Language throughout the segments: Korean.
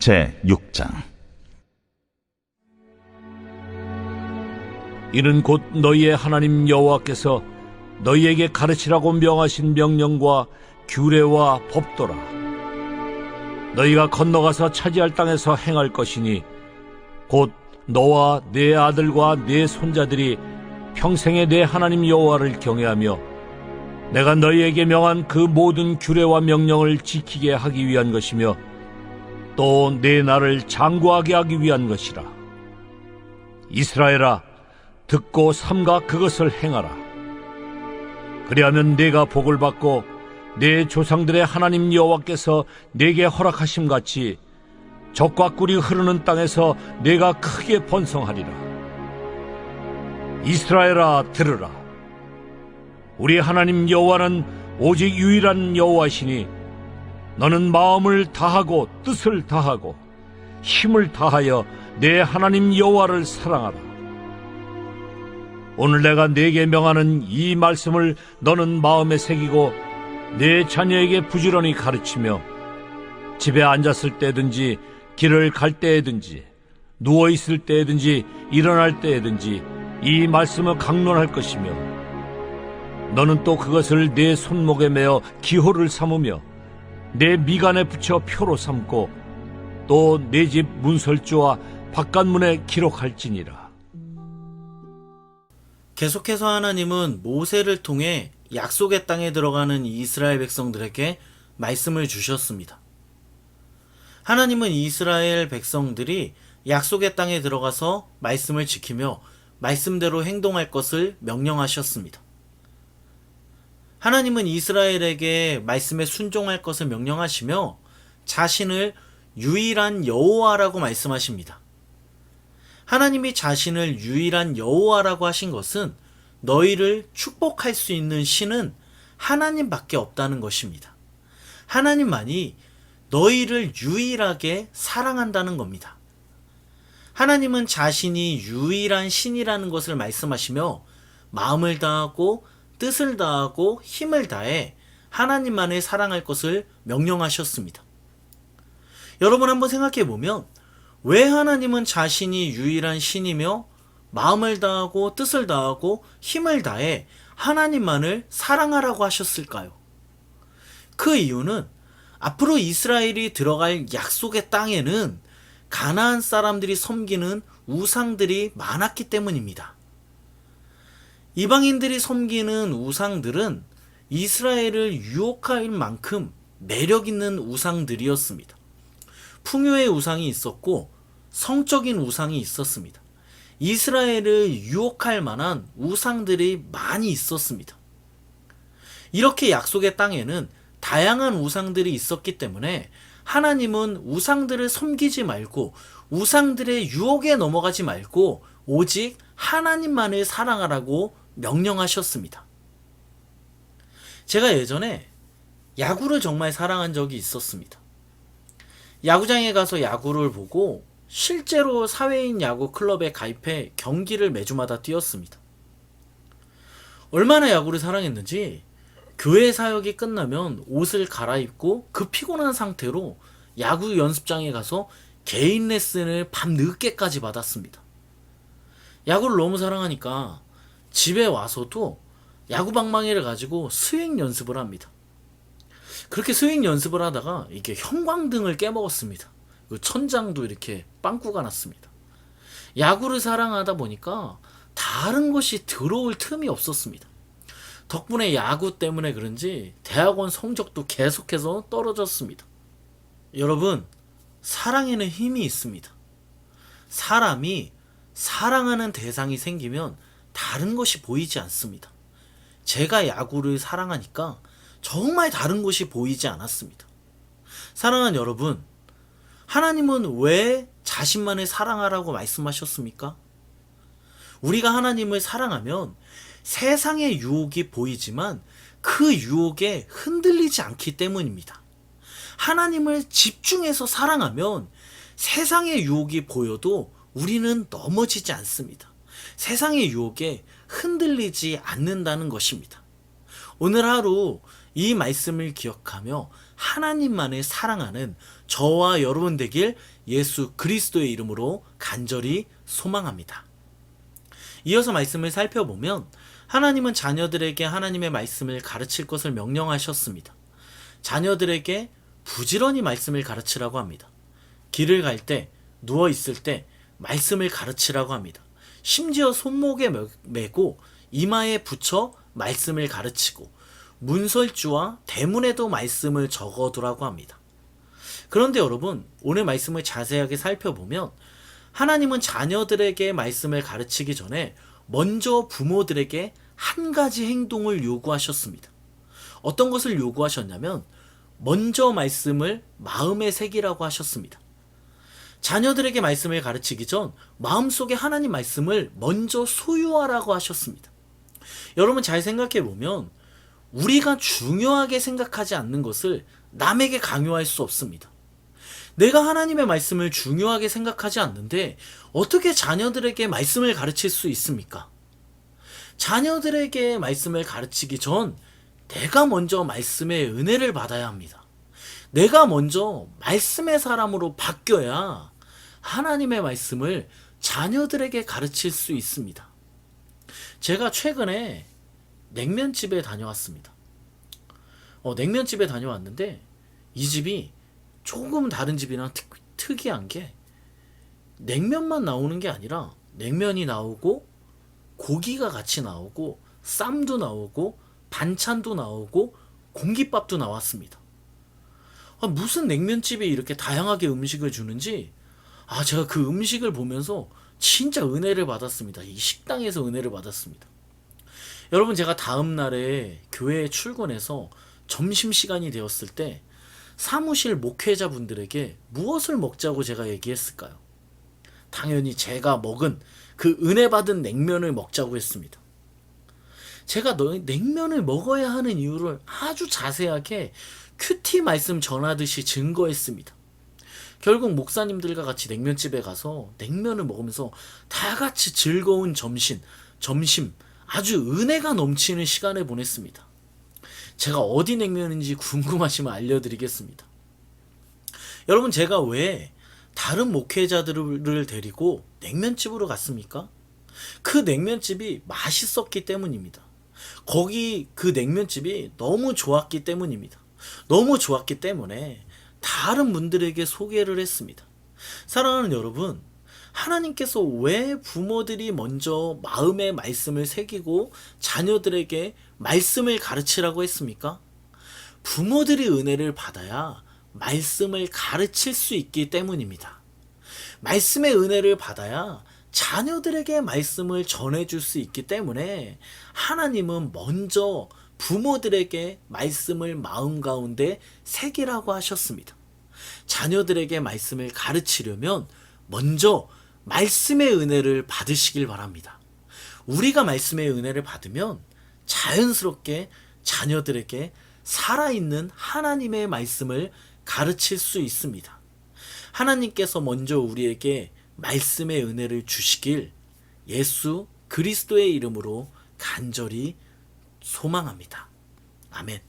제6장. 이는 곧 너희의 하나님 여호와께서 너희에게 가르치라고 명하신 명령과 규례와 법도라. 너희가 건너가서 차지할 땅에서 행할 것이니 곧 너와 네 아들과 네 손자들이 평생에 내 하나님 여호와를 경외하며 내가 너희에게 명한 그 모든 규례와 명령을 지키게 하기 위한 것이며 또 내 나를 장구하게 하기 위한 것이라. 이스라엘아, 듣고 삼가 그것을 행하라. 그리하면 네가 복을 받고 내 조상들의 하나님 여호와께서 네게 허락하심 같이 젖과 꿀이 흐르는 땅에서 네가 크게 번성하리라. 이스라엘아, 들으라. 우리 하나님 여호와는 오직 유일한 여호와시니 너는 마음을 다하고 뜻을 다하고 힘을 다하여 내 하나님 여호와를 사랑하라. 오늘 내가 네게 명하는 이 말씀을 너는 마음에 새기고 내 자녀에게 부지런히 가르치며 집에 앉았을 때든지 길을 갈 때에든지 누워있을 때에든지 일어날 때에든지 이 말씀을 강론할 것이며 너는 또 그것을 내 손목에 매어 기호를 삼으며 내 미간에 붙여 표로 삼고 또 내 집 문설주와 바깥문에 기록할지니라. 계속해서 하나님은 모세를 통해 약속의 땅에 들어가는 이스라엘 백성들에게 말씀을 주셨습니다. 하나님은 이스라엘 백성들이 약속의 땅에 들어가서 말씀을 지키며 말씀대로 행동할 것을 명령하셨습니다. 하나님은 이스라엘에게 말씀에 순종할 것을 명령하시며 자신을 유일한 여호와라고 말씀하십니다. 하나님이 자신을 유일한 여호와라고 하신 것은 너희를 축복할 수 있는 신은 하나님밖에 없다는 것입니다. 하나님만이 너희를 유일하게 사랑한다는 겁니다. 하나님은 자신이 유일한 신이라는 것을 말씀하시며 마음을 다하고 뜻을 다하고 힘을 다해 하나님만을 사랑할 것을 명령하셨습니다. 여러분 한번 생각해 보면 왜 하나님은 자신이 유일한 신이며 마음을 다하고 뜻을 다하고 힘을 다해 하나님만을 사랑하라고 하셨을까요? 그 이유는 앞으로 이스라엘이 들어갈 약속의 땅에는 가나안 사람들이 섬기는 우상들이 많았기 때문입니다. 이방인들이 섬기는 우상들은 이스라엘을 유혹할 만큼 매력 있는 우상들이었습니다. 풍요의 우상이 있었고 성적인 우상이 있었습니다. 이스라엘을 유혹할 만한 우상들이 많이 있었습니다. 이렇게 약속의 땅에는 다양한 우상들이 있었기 때문에 하나님은 우상들을 섬기지 말고 우상들의 유혹에 넘어가지 말고 오직 하나님만을 사랑하라고 명령하셨습니다. 제가 예전에 야구를 정말 사랑한 적이 있었습니다. 야구장에 가서 야구를 보고 실제로 사회인 야구 클럽에 가입해 경기를 매주마다 뛰었습니다. 얼마나 야구를 사랑했는지 교회 사역이 끝나면 옷을 갈아입고 그 피곤한 상태로 야구 연습장에 가서 개인 레슨을 밤늦게까지 받았습니다. 야구를 너무 사랑하니까 집에 와서도 야구 방망이를 가지고 스윙 연습을 합니다. 그렇게 스윙 연습을 하다가 이게 형광등을 깨먹었습니다. 그 천장도 이렇게 빵꾸가 났습니다. 야구를 사랑하다 보니까 다른 것이 들어올 틈이 없었습니다. 덕분에 야구 때문에 그런지 대학원 성적도 계속해서 떨어졌습니다. 여러분, 사랑에는 힘이 있습니다. 사람이 사랑하는 대상이 생기면 다른 것이 보이지 않습니다. 제가 야구를 사랑하니까 정말 다른 것이 보이지 않았습니다. 사랑하는 여러분, 하나님은 왜 자신만을 사랑하라고 말씀하셨습니까? 우리가 하나님을 사랑하면 세상의 유혹이 보이지만 그 유혹에 흔들리지 않기 때문입니다. 하나님을 집중해서 사랑하면 세상의 유혹이 보여도 우리는 넘어지지 않습니다. 세상의 유혹에 흔들리지 않는다는 것입니다. 오늘 하루 이 말씀을 기억하며 하나님만을 사랑하는 저와 여러분 되길 예수 그리스도의 이름으로 간절히 소망합니다. 이어서 말씀을 살펴보면 하나님은 자녀들에게 하나님의 말씀을 가르칠 것을 명령하셨습니다. 자녀들에게 부지런히 말씀을 가르치라고 합니다. 길을 갈 때, 누워 있을 때 말씀을 가르치라고 합니다. 심지어 손목에 메고 이마에 붙여 말씀을 가르치고 문설주와 대문에도 말씀을 적어두라고 합니다. 그런데 여러분, 오늘 말씀을 자세하게 살펴보면 하나님은 자녀들에게 말씀을 가르치기 전에 먼저 부모들에게 한 가지 행동을 요구하셨습니다. 어떤 것을 요구하셨냐면 먼저 말씀을 마음에 새기라고 하셨습니다. 자녀들에게 말씀을 가르치기 전 마음속에 하나님 말씀을 먼저 소유하라고 하셨습니다. 여러분 잘 생각해 보면 우리가 중요하게 생각하지 않는 것을 남에게 강요할 수 없습니다. 내가 하나님의 말씀을 중요하게 생각하지 않는데 어떻게 자녀들에게 말씀을 가르칠 수 있습니까? 자녀들에게 말씀을 가르치기 전 내가 먼저 말씀의 은혜를 받아야 합니다. 내가 먼저 말씀의 사람으로 바뀌어야 하나님의 말씀을 자녀들에게 가르칠 수 있습니다. 제가 최근에 냉면집에 다녀왔습니다. 냉면집에 다녀왔는데 이 집이 조금 다른 집이랑 특이한 게 냉면만 나오는 게 아니라 냉면이 나오고 고기가 같이 나오고 쌈도 나오고 반찬도 나오고 공깃밥도 나왔습니다. 무슨 냉면집이 이렇게 다양하게 음식을 주는지 제가 그 음식을 보면서 진짜 은혜를 받았습니다. 이 식당에서 은혜를 받았습니다. 여러분 제가 다음 날에 교회에 출근해서 점심시간이 되었을 때 사무실 목회자분들에게 무엇을 먹자고 제가 얘기했을까요? 당연히 제가 먹은 그 은혜 받은 냉면을 먹자고 했습니다. 제가 냉면을 먹어야 하는 이유를 아주 자세하게 큐티 말씀 전하듯이 증거했습니다. 결국 목사님들과 같이 냉면집에 가서 냉면을 먹으면서 다 같이 즐거운 점심 아주 은혜가 넘치는 시간을 보냈습니다. 제가 어디 냉면인지 궁금하시면 알려드리겠습니다. 여러분 제가 왜 다른 목회자들을 데리고 냉면집으로 갔습니까? 그 냉면집이 맛있었기 때문입니다. 거기 그 냉면집이 너무 좋았기 때문입니다. 너무 좋았기 때문에 다른 분들에게 소개를 했습니다. 사랑하는 여러분, 하나님께서 왜 부모들이 먼저 마음의 말씀을 새기고 자녀들에게 말씀을 가르치라고 했습니까? 부모들이 은혜를 받아야 말씀을 가르칠 수 있기 때문입니다. 말씀의 은혜를 받아야 자녀들에게 말씀을 전해줄 수 있기 때문에 하나님은 먼저 부모들에게 말씀을 마음 가운데 새기라고 하셨습니다. 자녀들에게 말씀을 가르치려면 먼저 말씀의 은혜를 받으시길 바랍니다. 우리가 말씀의 은혜를 받으면 자연스럽게 자녀들에게 살아있는 하나님의 말씀을 가르칠 수 있습니다. 하나님께서 먼저 우리에게 말씀의 은혜를 주시길 예수 그리스도의 이름으로 간절히 소망합니다. 아멘.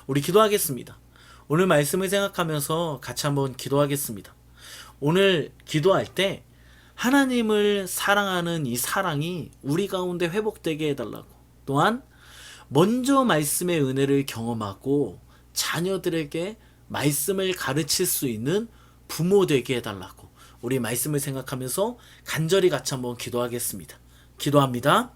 우리 기도하겠습니다. 오늘 말씀을 생각하면서 같이 한번 기도하겠습니다. 오늘 기도할 때 하나님을 사랑하는 이 사랑이 우리 가운데 회복되게 해달라고, 또한 먼저 말씀의 은혜를 경험하고 자녀들에게 말씀을 가르칠 수 있는 부모 되게 해달라고 우리 말씀을 생각하면서 간절히 같이 한번 기도하겠습니다. 기도합니다.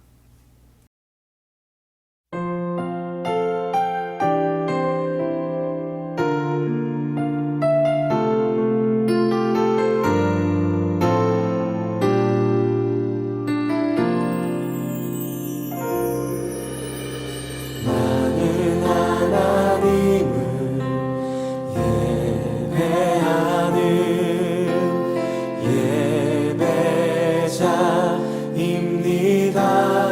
예배자입니다.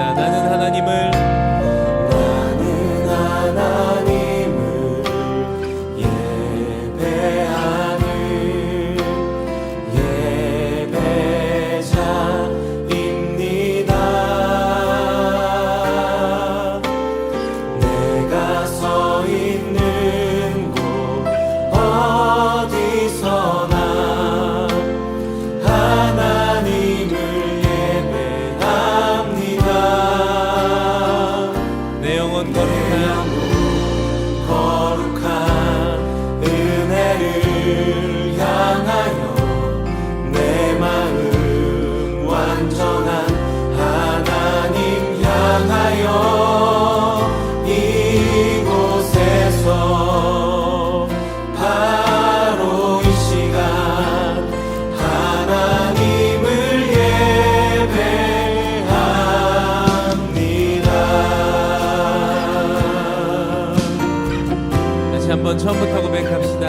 고백합니다. 나는 하나님을 한번 처음부터 고백합시다.